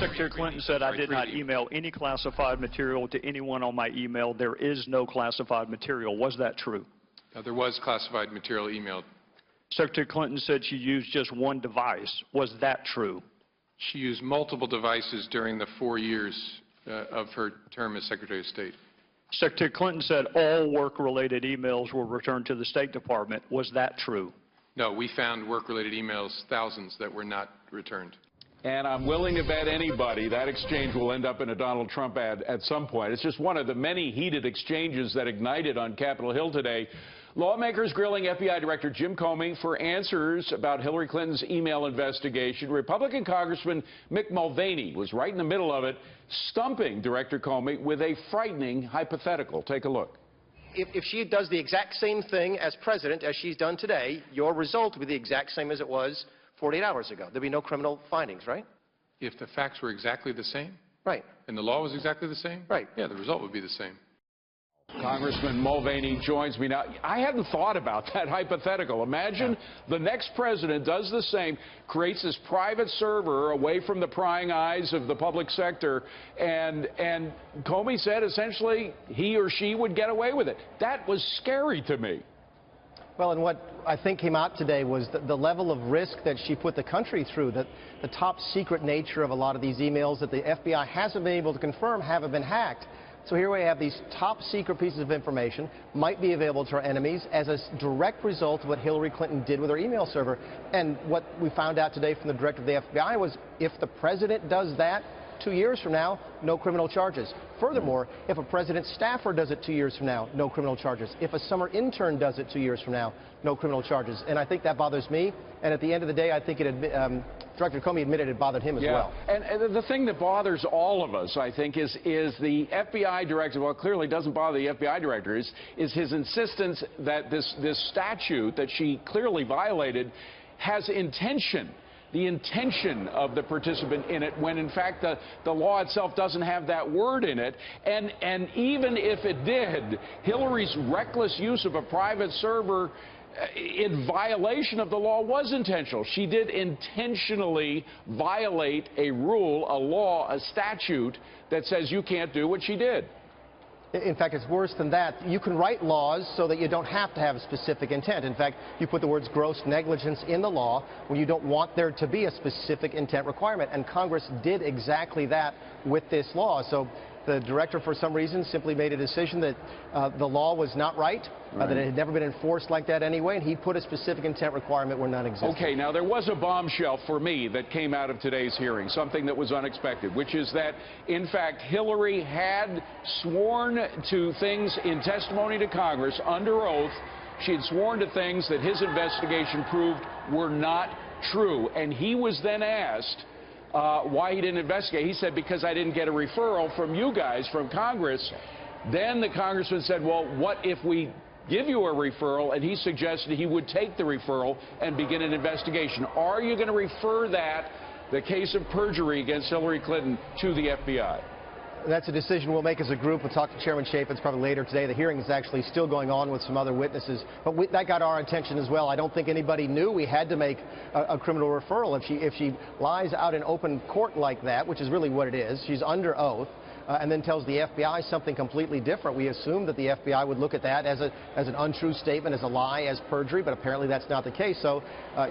Secretary Clinton said, "I did not email any classified material to anyone on my email. There is no classified material." Was that true? There was classified material emailed. Secretary Clinton said she used just one device. Was that true? She used multiple devices during the 4 years of her term as Secretary of State. Secretary Clinton said all work-related emails were returned to the State Department. Was that true? No, we found work-related emails, thousands, that were not returned. And I'm willing to bet anybody that exchange will end up in a Donald Trump ad at some point. It's just one of the many heated exchanges that ignited on Capitol Hill today. Lawmakers grilling FBI Director Jim Comey for answers about Hillary Clinton's email investigation. Republican Congressman Mick Mulvaney was right in the middle of it, stumping Director Comey with a frightening hypothetical. Take a look. If she does the exact same thing as president as she's done today, your result would be the exact same as it was 48 hours ago. There'd be no criminal findings, right? If the facts were exactly the same? Right. And the law was exactly the same? Right. Yeah, the result would be the same. Congressman Mulvaney joins me now. I hadn't thought about that hypothetical. Imagine the next president does the same, creates this private server away from the prying eyes of the public sector, and Comey said essentially he or she would get away with it. That was scary to me. Well, and what I think came out today was the level of risk that she put the country through, that the top secret nature of a lot of these emails that the FBI hasn't been able to confirm haven't been hacked. So here we have these top secret pieces of information, might be available to our enemies as a direct result of what Hillary Clinton did with her email server. And what we found out today from the director of the FBI was if the president does that 2 years from now, no criminal charges. Furthermore, if a president's staffer does it 2 years from now, no criminal charges. If a summer intern does it 2 years from now, no criminal charges. And I think that bothers me. And at the end of the day, I think Director Comey admitted it bothered him as well. And the thing that bothers all of us, I think, is the FBI director, well, clearly doesn't bother the FBI director, is his insistence that this statute that she clearly violated has intention. The intention of the participant in it, when in fact the law itself doesn't have that word in it. And even if it did, Hillary's reckless use of a private server in violation of the law was intentional. She did intentionally violate a rule, a law, a statute that says you can't do what she did. In fact, it's worse than that. You can write laws so that you don't have to have a specific intent. In fact, you put the words gross negligence in the law when you don't want there to be a specific intent requirement. And Congress did exactly that with this law. So the director, for some reason, simply made a decision that the law was not right, that it had never been enforced like that anyway, and he put a specific intent requirement where none existed. Okay, now there was a bombshell for me that came out of today's hearing, something that was unexpected, which is that, in fact, Hillary had sworn to things in testimony to Congress under oath. She had sworn to things that his investigation proved were not true, and he was then asked why he didn't investigate. He said, because I didn't get a referral from you guys, from Congress. Then the congressman said, well, what if we give you a referral? And he suggested he would take the referral and begin an investigation. Are you going to refer the case of perjury against Hillary Clinton, to the FBI? That's a decision we'll make as a group. We'll talk to Chairman Chaffetz probably later today. The hearing is actually still going on with some other witnesses. But that got our attention as well. I don't think anybody knew we had to make a criminal referral. If she lies out in open court like that, which is really what it is, she's under oath, and then tells the FBI something completely different, we assume that the FBI would look at that as an untrue statement, as a lie, as perjury, but apparently that's not the case. So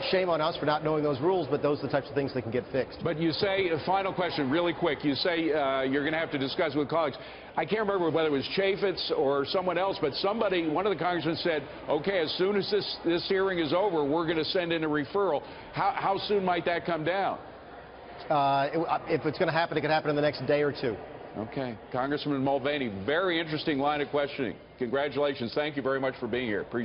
shame on us for not knowing those rules, but those are the types of things that can get fixed. But you say, a final question really quick, you say you're going to have to discuss with colleagues. I can't remember whether it was Chaffetz or someone else, but somebody, one of the congressmen said, okay, as soon as this hearing is over, we're going to send in a referral. How soon might that come down? If it's going to happen, it can happen in the next day or two. Okay. Congressman Mulvaney, very interesting line of questioning. Congratulations. Thank you very much for being here. Appreciate it.